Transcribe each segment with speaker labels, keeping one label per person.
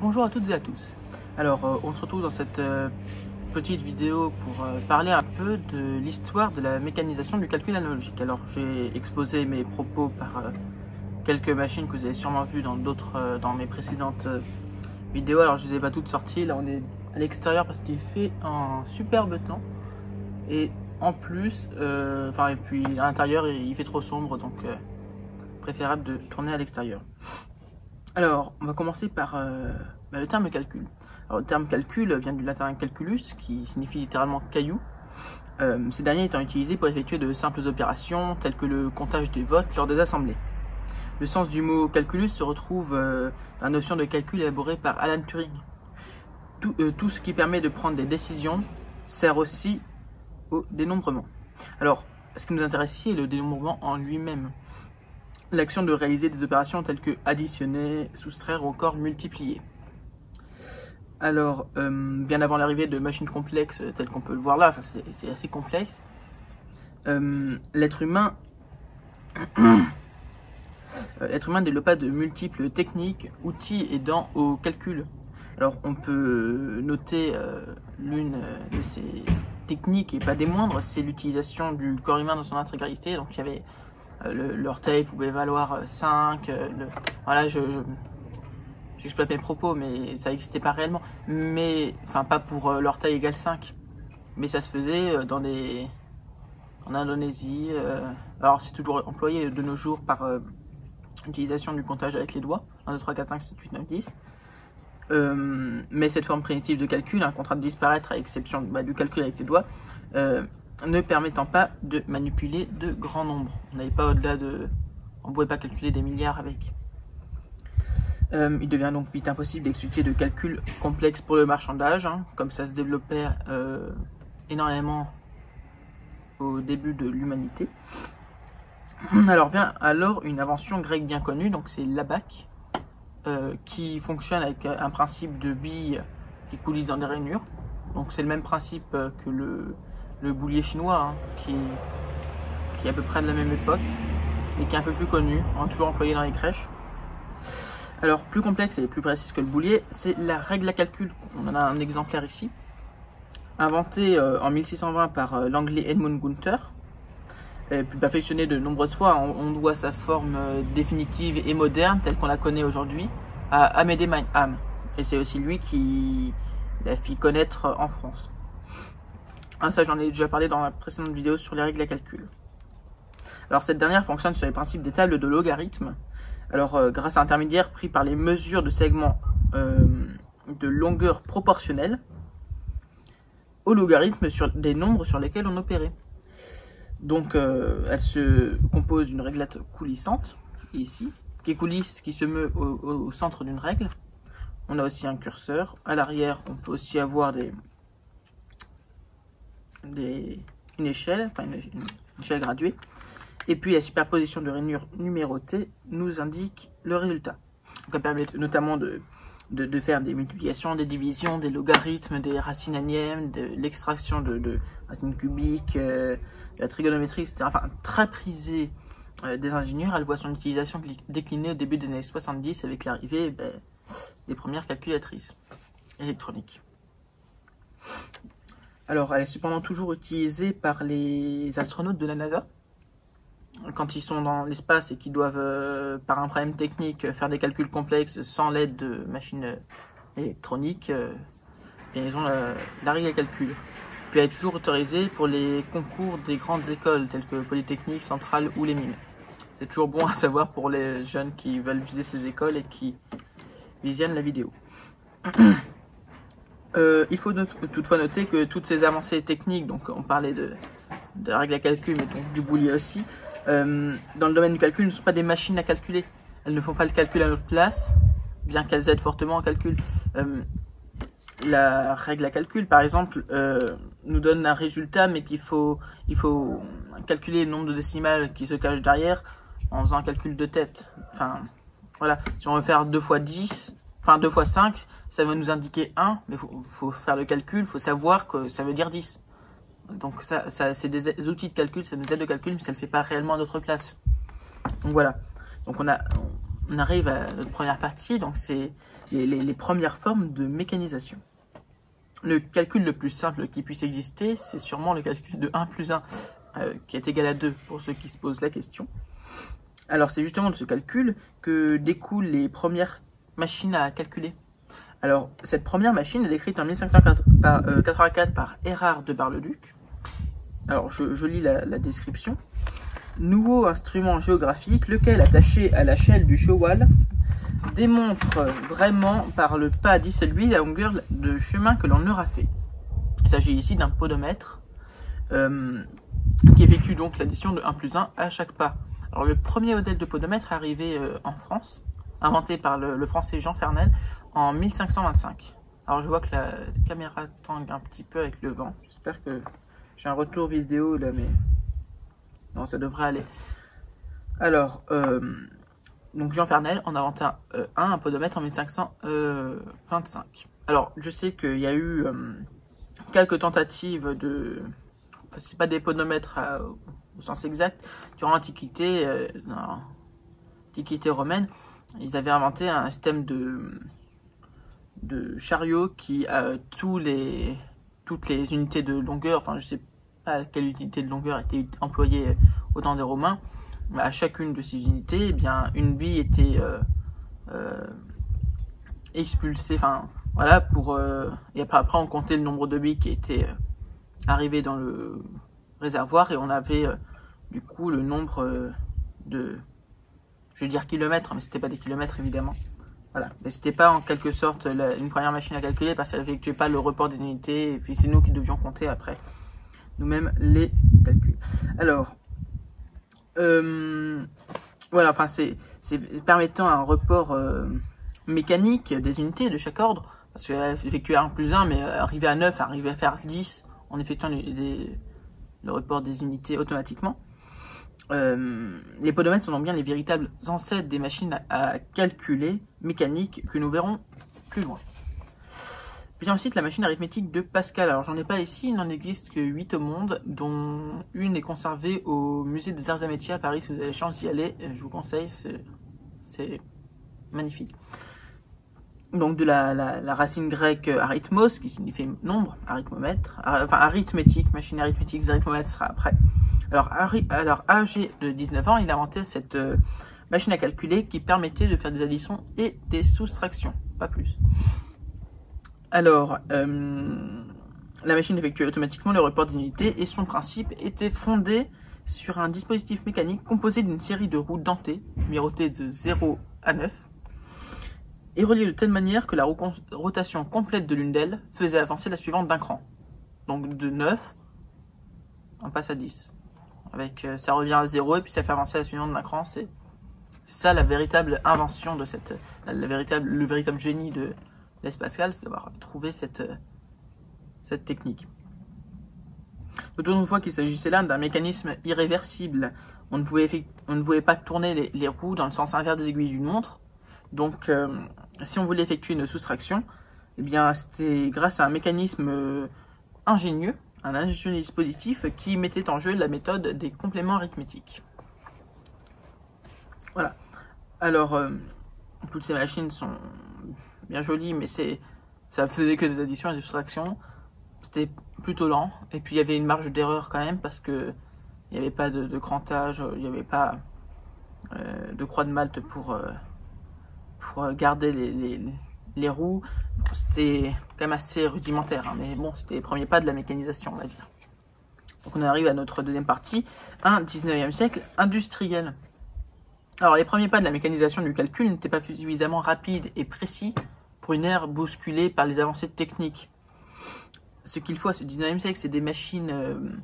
Speaker 1: Bonjour à toutes et à tous. Alors, on se retrouve dans cette petite vidéo pour parler un peu de l'histoire de la mécanisation du calcul analogique. Alors, j'ai exposé mes propos par quelques machines que vous avez sûrement vues dans mes précédentes vidéos. Alors, je ne les ai pas toutes sorties. Là, on est à l'extérieur parce qu'il fait un superbe temps. Et en plus, et puis à l'intérieur, il fait trop sombre, donc préférable de tourner à l'extérieur. Alors, on va commencer par le terme calcul. Alors, le terme calcul vient du latin calculus, qui signifie littéralement caillou. Ces derniers étant utilisés pour effectuer de simples opérations, telles que le comptage des votes lors des assemblées. Le sens du mot calculus se retrouve dans la notion de calcul élaborée par Alan Turing. Tout ce qui permet de prendre des décisions sert aussi au dénombrement. Alors, ce qui nous intéresse ici est le dénombrement en lui-même. L'action de réaliser des opérations telles que additionner, soustraire ou encore multiplier. Alors, bien avant l'arrivée de machines complexes telles qu'on peut le voir là, c'est assez complexe, l'être humain développa de multiples techniques, outils aidant au calcul. Alors, on peut noter l'une de ces techniques, et pas des moindres, c'est l'utilisation du corps humain dans son intégralité. Donc, il y avait l'orteil pouvait valoir 5, voilà, j'exploite mes propos, mais ça n'existait pas réellement, mais, enfin pas pour l'orteil égale 5, mais ça se faisait en Indonésie, alors c'est toujours employé de nos jours par utilisation du comptage avec les doigts, 1, 2, 3, 4, 5, 7, 8, 9, 10, mais cette forme primitive de calcul, contraint de disparaître à l'exception du calcul avec les doigts, ne permettant pas de manipuler de grands nombres. On n'avait pas au-delà de... On ne pouvait pas calculer des milliards avec. Il devient donc vite impossible d'exécuter de calculs complexes pour le marchandage, comme ça se développait énormément au début de l'humanité. Alors vient une invention grecque bien connue, donc c'est l'abaque, qui fonctionne avec un principe de billes qui coulissent dans des rainures. Donc c'est le même principe que le boulier chinois, qui est à peu près de la même époque, et qui est un peu plus connu, toujours employé dans les crèches. Alors, plus complexe et plus précise que le boulier, c'est la règle à calcul. On en a un exemplaire ici, inventé en 1620 par l'anglais Edmund Gunther, et puis perfectionné de nombreuses fois. On doit sa forme définitive et moderne, telle qu'on la connaît aujourd'hui, à Amédée Meinham. Et c'est aussi lui qui l'a fait connaître en France. Ça, j'en ai déjà parlé dans la précédente vidéo sur les règles à calcul. Alors, cette dernière fonctionne sur les principes des tables de logarithmes. Alors, grâce à un intermédiaire pris par les mesures de segments de longueur proportionnelle au logarithme sur des nombres sur lesquels on opérait. Donc, elle se compose d'une réglette coulissante, ici, qui coulisse, qui se meut au centre d'une règle. On a aussi un curseur. À l'arrière, on peut aussi avoir une échelle, une échelle graduée. Et puis la superposition de rainures numérotées nous indique le résultat. Ça permet notamment de faire des multiplications, des divisions, des logarithmes, des racines énièmes, de l'extraction de racines cubiques, de la trigonométrie, etc. Enfin, très prisée des ingénieurs. Elle voit son utilisation déclinée au début des années 70 avec l'arrivée des premières calculatrices électroniques. Alors, elle est cependant toujours utilisée par les astronautes de la NASA, quand ils sont dans l'espace et qu'ils doivent, par un problème technique, faire des calculs complexes sans l'aide de machines électroniques, ils ont la règle à calcul. Puis elle est toujours autorisée pour les concours des grandes écoles, telles que Polytechnique, Centrale ou les mines. C'est toujours bon à savoir pour les jeunes qui veulent viser ces écoles et qui visionnent la vidéo. Il faut toutefois noter que toutes ces avancées techniques, donc on parlait de la règle à calcul, mais donc du boulier aussi, dans le domaine du calcul, ne sont pas des machines à calculer. Elles ne font pas le calcul à notre place, bien qu'elles aident fortement au calcul. La règle à calcul, par exemple, nous donne un résultat, mais il faut calculer le nombre de décimales qui se cachent derrière en faisant un calcul de tête. Enfin, voilà. Si on veut faire 2 fois 10, enfin 2 fois 5, ça va nous indiquer 1, mais faut faire le calcul, il faut savoir que ça veut dire 10. Donc ça c'est des outils de calcul, ça nous aide au calcul, mais ça ne le fait pas réellement à notre place. Donc voilà. Donc on arrive à notre première partie, donc c'est les premières formes de mécanisation. Le calcul le plus simple qui puisse exister, c'est sûrement le calcul de 1 plus 1, qui est égal à 2, pour ceux qui se posent la question. Alors c'est justement de ce calcul que découlent les premières machines à calculer. Alors cette première machine est décrite en 1584 par Erard de Bar-le-Duc. Alors je lis la description. Nouveau instrument géographique, lequel, attaché à l'échelle du cheval, démontre vraiment par le pas dissolué la longueur de chemin que l'on aura fait. Il s'agit ici d'un podomètre qui effectue donc l'addition de 1 plus 1 à chaque pas. Alors le premier modèle de podomètre est arrivé en France, inventé par le français Jean Fernel en 1525. Alors je vois que la caméra tangue un petit peu avec le vent. J'espère que j'ai un retour vidéo là, mais non, ça devrait aller. Alors, donc Jean Fernel en a inventé un podomètre en 1525. Alors, je sais qu'il y a eu quelques tentatives de... Enfin, c'est pas des podomètres au sens exact. Durant l'Antiquité, dans l'Antiquité romaine, ils avaient inventé un système de chariot qui a toutes les unités de longueur, enfin je sais pas quelle unité de longueur était employée au temps des Romains, mais à chacune de ces unités, eh bien, une bille était expulsée, enfin voilà, et après on comptait le nombre de billes qui étaient arrivées dans le réservoir, et on avait du coup le nombre de, je vais dire kilomètres, mais c'était pas des kilomètres évidemment. Voilà, mais c'était pas en quelque sorte une première machine à calculer parce qu'elle n'effectuait pas le report des unités, et puis c'est nous qui devions compter après nous-mêmes les calculs. Alors, voilà, enfin c'est permettant un report mécanique des unités de chaque ordre, parce qu'elle effectuait 1 plus 1, mais arrivé à 9, arrivait à faire 10 en effectuant le report des unités automatiquement. Les podomètres sont donc bien les véritables ancêtres des machines à calculer mécaniques que nous verrons plus loin. Puis ensuite la machine arithmétique de Pascal. Alors j'en ai pas ici, il n'en existe que 8 au monde, dont une est conservée au musée des Arts et Métiers à Paris. Si vous avez la chance d'y aller, je vous conseille, c'est magnifique. Donc de la racine grecque arithmos, qui signifie nombre, arithmomètre, enfin arithmétique, machine arithmétique, arithmomètre sera après. Alors âgé de 19 ans, il a inventé cette machine à calculer qui permettait de faire des additions et des soustractions, pas plus. Alors, la machine effectuait automatiquement le report d'unités et son principe était fondé sur un dispositif mécanique composé d'une série de roues dentées, numérotées de 0 à 9, et reliées de telle manière que la rotation complète de l'une d'elles faisait avancer la suivante d'un cran. Donc de 9, on passe à 10. Avec, ça revient à 0 et puis ça fait avancer la suivante d'un cran. C'est ça la véritable invention de le véritable génie de Blaise Pascal, c'est d'avoir trouvé cette technique. D'autant une fois qu'il s'agissait là d'un mécanisme irréversible. On ne pouvait pas tourner les roues dans le sens inverse des aiguilles d'une montre. Donc, si on voulait effectuer une soustraction, eh bien, c'était grâce à un mécanisme ingénieux, un ingénieux dispositif qui mettait en jeu la méthode des compléments arithmétiques. Voilà. Alors, toutes ces machines sont bien jolies, mais ça faisait que des additions et des soustractions. C'était plutôt lent, et puis il y avait une marge d'erreur quand même, parce que il n'y avait pas de crantage, il n'y avait pas de croix de Malte pour garder les roues. C'était quand même assez rudimentaire, hein, mais bon, c'était les premiers pas de la mécanisation, on va dire. Donc on arrive à notre deuxième partie, un 19e siècle industriel. Alors les premiers pas de la mécanisation du calcul n'étaient pas suffisamment rapides et précis pour une ère bousculée par les avancées techniques. Ce qu'il faut à ce 19e siècle, c'est des machines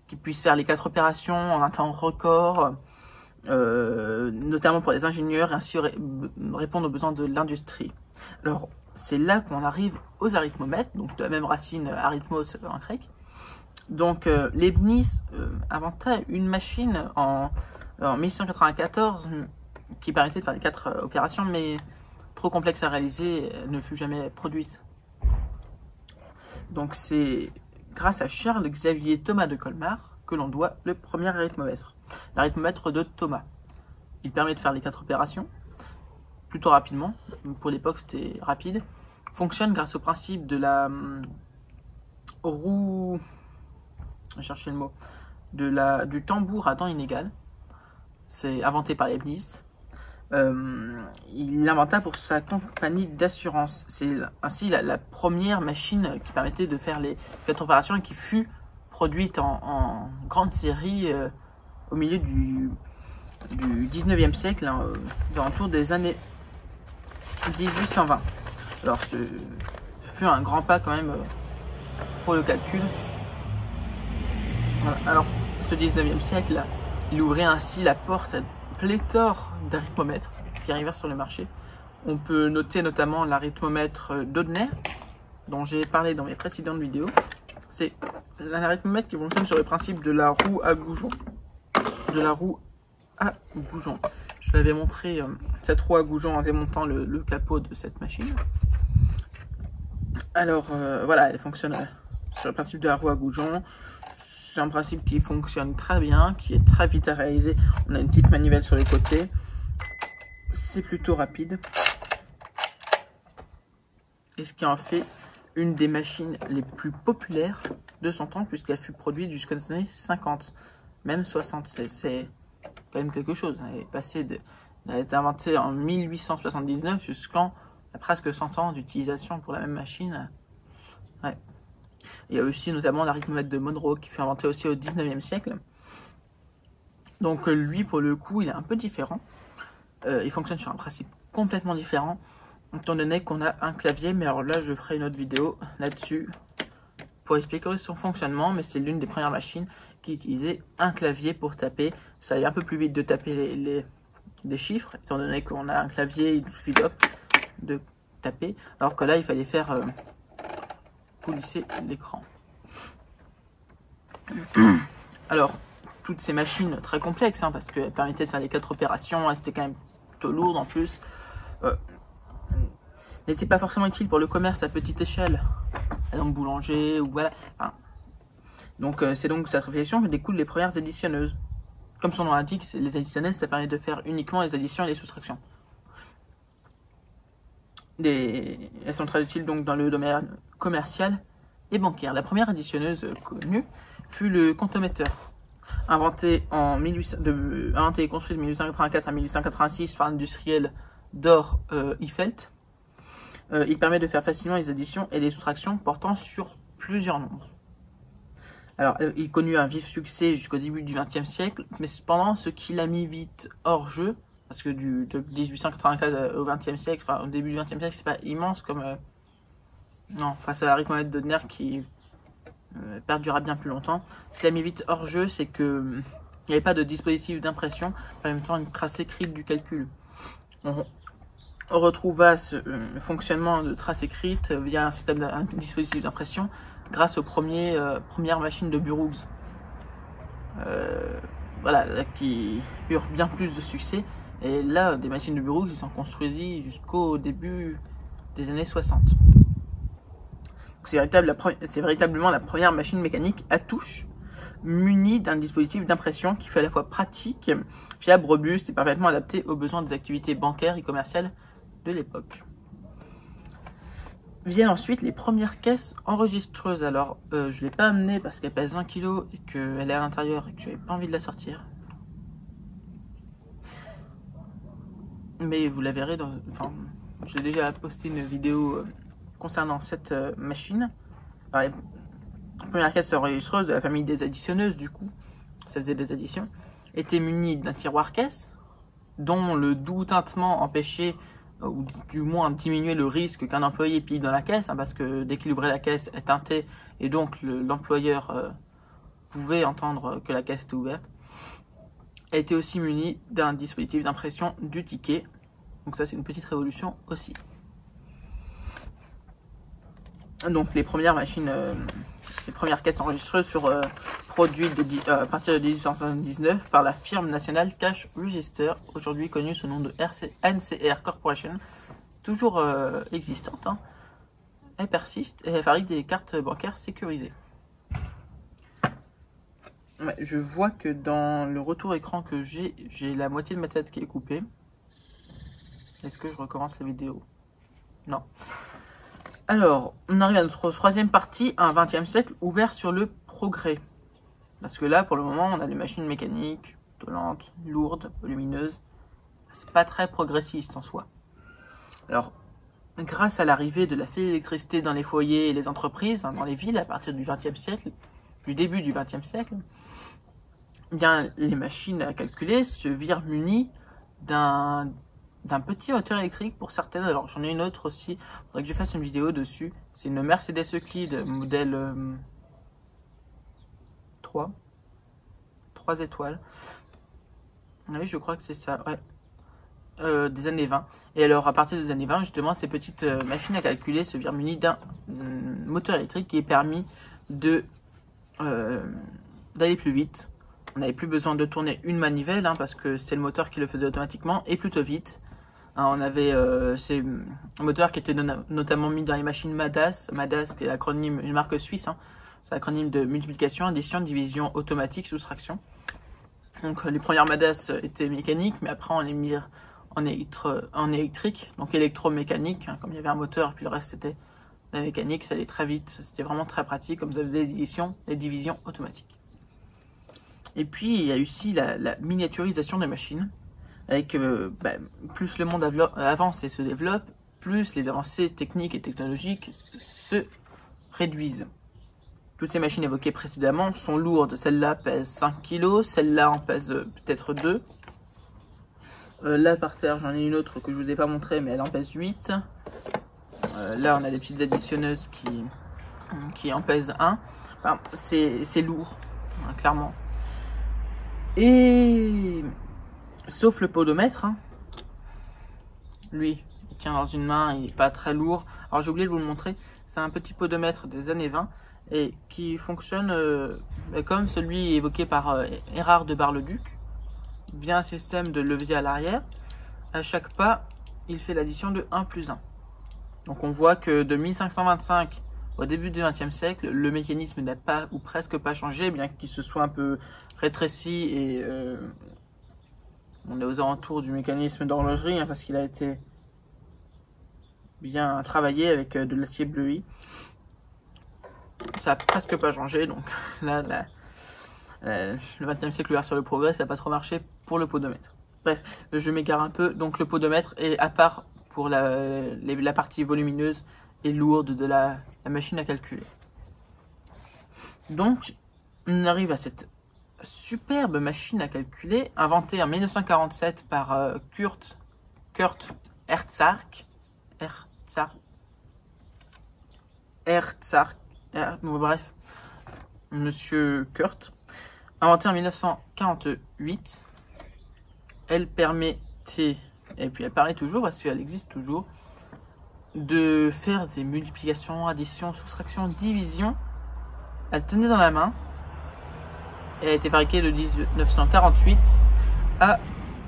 Speaker 1: qui puissent faire les 4 opérations en un temps record, notamment pour les ingénieurs, et ainsi répondre aux besoins de l'industrie. Alors, c'est là qu'on arrive aux arithmomètres, donc de la même racine arithmos en grec. Donc, Leibniz inventa une machine en 1694 qui permettait de faire les 4 opérations, mais trop complexe à réaliser, ne fut jamais produite. Donc, c'est grâce à Charles Xavier Thomas de Colmar que l'on doit le premier arithmomètre, l'arithmomètre de Thomas. Il permet de faire les 4 opérations. plutôt rapidement. Pour l'époque, c'était rapide. Fonctionne grâce au principe de la roue... Je vais chercher le mot. Du tambour à dents inégales. C'est inventé par Leibniz. Il l'inventa pour sa compagnie d'assurance. C'est ainsi la première machine qui permettait de faire les 4 opérations et qui fut produite en grande série au milieu du 19e siècle, hein, aux alentours des années 1820. Alors ce fut un grand pas quand même pour le calcul. Voilà. Alors ce 19e siècle, il ouvrait ainsi la porte à pléthore d'arythmomètres qui arrivèrent sur le marché. On peut noter notamment l'arythmomètre d'Audner, dont j'ai parlé dans mes précédentes vidéos. C'est un arythmomètre qui fonctionne sur le principe de la roue à goujon. Je l'avais montré, cette roue à goujon en démontant le capot de cette machine. Alors voilà, elle fonctionne sur le principe de la roue à goujon. C'est un principe qui fonctionne très bien, qui est très vite à réaliser. On a une petite manivelle sur les côtés. C'est plutôt rapide. Et ce qui en fait une des machines les plus populaires de son temps, puisqu'elle fut produite jusqu'aux années 50, même 60. C'est quand même quelque chose. Elle a été inventée en 1879 jusqu'en presque 100 ans d'utilisation pour la même machine. Ouais. Il y a aussi notamment l'arythmomètre de Monroe qui fut inventé aussi au 19e siècle. Donc lui, pour le coup, il est un peu différent. Il fonctionne sur un principe complètement différent, étant donné qu'on a un clavier. Mais alors là, je ferai une autre vidéo là-dessus pour expliquer son fonctionnement. Mais c'est l'une des premières machines qui utilisait un clavier pour taper. Ça allait un peu plus vite de taper les chiffres, étant donné qu'on a un clavier, il suffit de taper. Alors que là, il fallait faire lisser l'écran. Alors, toutes ces machines très complexes, hein, parce qu'elles permettaient de faire les 4 opérations, c'était quand même plutôt lourd en plus, n'étaient pas forcément utiles pour le commerce à petite échelle, par exemple boulanger, ou voilà. Enfin, donc c'est donc cette réflexion que découlent les premières additionneuses. Comme son nom l'indique, les additionneuses, ça permet de faire uniquement les additions et les soustractions. Elles sont très utiles donc dans le domaine commercial et bancaire. La première additionneuse connue fut le comptometteur, inventé et construit de 1884 à 1886 par l'industriel Dor Iffelt. Il permet de faire facilement les additions et les soustractions portant sur plusieurs nombres. Alors, il connut un vif succès jusqu'au début du XXe siècle, mais cependant, ce qui l'a mis vite hors jeu, parce que de 1884 au XXe siècle, enfin au début du XXe siècle, c'est pas immense comme non, face à l'arythmomètre d'Audner qui perdura bien plus longtemps. Ce qui l'a mis vite hors jeu, c'est que il n'y avait pas de dispositif d'impression, en même temps une trace écrite du calcul. On retrouva ce fonctionnement de trace écrite via un dispositif d'impression grâce aux premières machines de Burroughs. Voilà, là, qui eurent bien plus de succès. Et là, des machines de Burroughs, ils s'en construisit jusqu'au début des années 60. C'est véritablement la première machine mécanique à touche, munie d'un dispositif d'impression qui fait à la fois pratique, fiable, robuste et parfaitement adapté aux besoins des activités bancaires et commerciales de l'époque. Viennent ensuite les premières caisses enregistreuses. Alors, je ne l'ai pas amenée parce qu'elle pèse 20 kg et qu'elle est à l'intérieur et que je n'avais pas envie de la sortir. Mais vous la verrez dans... Enfin, j'ai déjà posté une vidéo concernant cette machine. Alors, la première caisse enregistreuse de la famille des additionneuses, du coup, ça faisait des additions, était munie d'un tiroir caisse, dont le doux tintement empêchait, ou du moins diminuer le risque qu'un employé pille dans la caisse, hein, parce que dès qu'il ouvrait la caisse, elle teintait, et donc l'employeur pouvait entendre que la caisse était ouverte. Elle était aussi munie d'un dispositif d'impression du ticket, donc ça c'est une petite révolution aussi. Donc les premières machines, les premières caisses enregistreuses furent produites à partir de 1879 par la firme nationale Cash Register, aujourd'hui connue sous le nom de NCR Corporation, toujours existante. Hein. Elle persiste et elle fabrique des cartes bancaires sécurisées. Ouais, je vois que dans le retour écran que j'ai la moitié de ma tête qui est coupée. Est-ce que je recommence la vidéo? Non. Alors, on arrive à notre troisième partie, un 20e siècle ouvert sur le progrès. Parce que là, pour le moment, on a des machines mécaniques, lentes, lourdes, volumineuses. C'est pas très progressiste en soi. Alors, grâce à l'arrivée de la file d'électricité dans les foyers et les entreprises, dans les villes, à partir du 20e siècle, du début du 20e siècle, bien, les machines à calculer se virent munies d'un petit moteur électrique pour certaines. Alors j'en ai une autre aussi, il faudrait que je fasse une vidéo dessus. C'est une Mercedes Euclid modèle 3 étoiles. Oui, je crois que c'est ça, ouais. Des années 20. Et alors à partir des années 20, justement, ces petites machines à calculer se virent munies d'un moteur électrique qui est permis d'aller plus vite. On n'avait plus besoin de tourner une manivelle, parce que c'est le moteur qui le faisait automatiquement, et plutôt vite. On avait ces moteurs qui étaient notamment mis dans les machines MADAS. MADAS, qui est l'acronyme, une marque suisse, c'est l'acronyme de multiplication, addition, division, automatique, soustraction. Donc les premières MADAS étaient mécaniques, mais après on les mis en électrique, donc électromécanique, comme il y avait un moteur, et puis le reste c'était la mécanique, ça allait très vite, c'était vraiment très pratique, comme ça faisait les divisions automatiques. Et puis, il y a aussi la miniaturisation des machines, avec plus le monde avance et se développe, plus les avancées techniques et technologiques se réduisent. Toutes ces machines évoquées précédemment sont lourdes. Celle-là pèse 5 kg, celle-là en pèse peut-être 2. Là, par terre, j'en ai une autre que je ne vous ai pas montré, mais elle en pèse 8. Là, on a des petites additionneuses qui en pèsent 1. Enfin, c'est lourd, clairement. Et sauf le podomètre, lui, il tient dans une main, il n'est pas très lourd. Alors j'ai oublié de vous le montrer, c'est un petit podomètre des années 20 et qui fonctionne comme celui évoqué par Erard de Bar-le-Duc, via un système de levier à l'arrière. À chaque pas, il fait l'addition de 1 plus 1. Donc on voit que de 1525 au début du XXe siècle, le mécanisme n'a pas ou presque pas changé, bien qu'il se soit un peu rétréci et on est aux alentours du mécanisme d'horlogerie, parce qu'il a été bien travaillé avec de l'acier bleui. Ça n'a presque pas changé, donc là, le XXe siècle ouvert sur le progrès, ça n'a pas trop marché pour le podomètre. Bref, je m'égare un peu, donc le podomètre est à part pour la partie volumineuse et lourde de la machine à calculer. Donc, on arrive à cette superbe machine à calculer, inventée en 1947 par Kurt Erzsach, bref, Monsieur Kurt, inventée en 1948. Elle permettait, et puis elle permet toujours parce qu'elle existe toujours, de faire des multiplications, additions, soustractions, divisions. Elle tenait dans la main. Elle a été fabriquée de 1948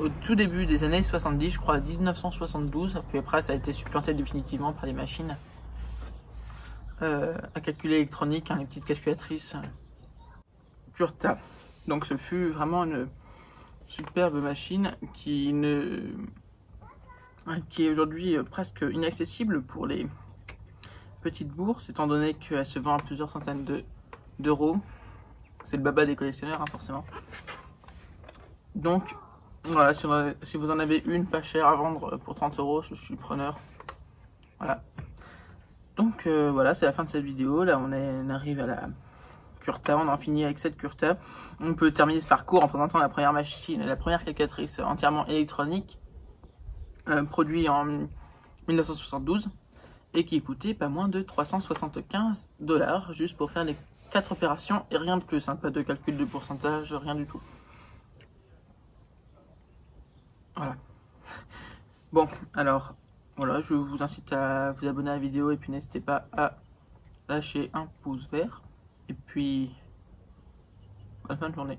Speaker 1: au tout début des années 70, je crois, 1972. Puis après, ça a été supplanté définitivement par les machines à calculer électronique, les petites calculatrices Curta. Donc ce fut vraiment une superbe machine qui est aujourd'hui presque inaccessible pour les petites bourses, étant donné qu'elle se vend à plusieurs centaines d'euros. C'est le baba des collectionneurs, forcément. Donc, voilà, si vous en avez une pas chère à vendre pour 30 euros, je suis preneur. Voilà. Donc, voilà, c'est la fin de cette vidéo. Là, on arrive à la Curta. On en finit avec cette Curta. On peut terminer ce parcours en présentant la première machine, la première calculatrice entièrement électronique, produite en 1972, et qui coûtait pas moins de 375 $, juste pour faire les 4 opérations et rien de plus, pas de calcul de pourcentage, rien du tout. Voilà. Bon, alors, voilà, je vous incite à vous abonner à la vidéo et puis n'hésitez pas à lâcher un pouce vert. Et puis, bonne fin de journée.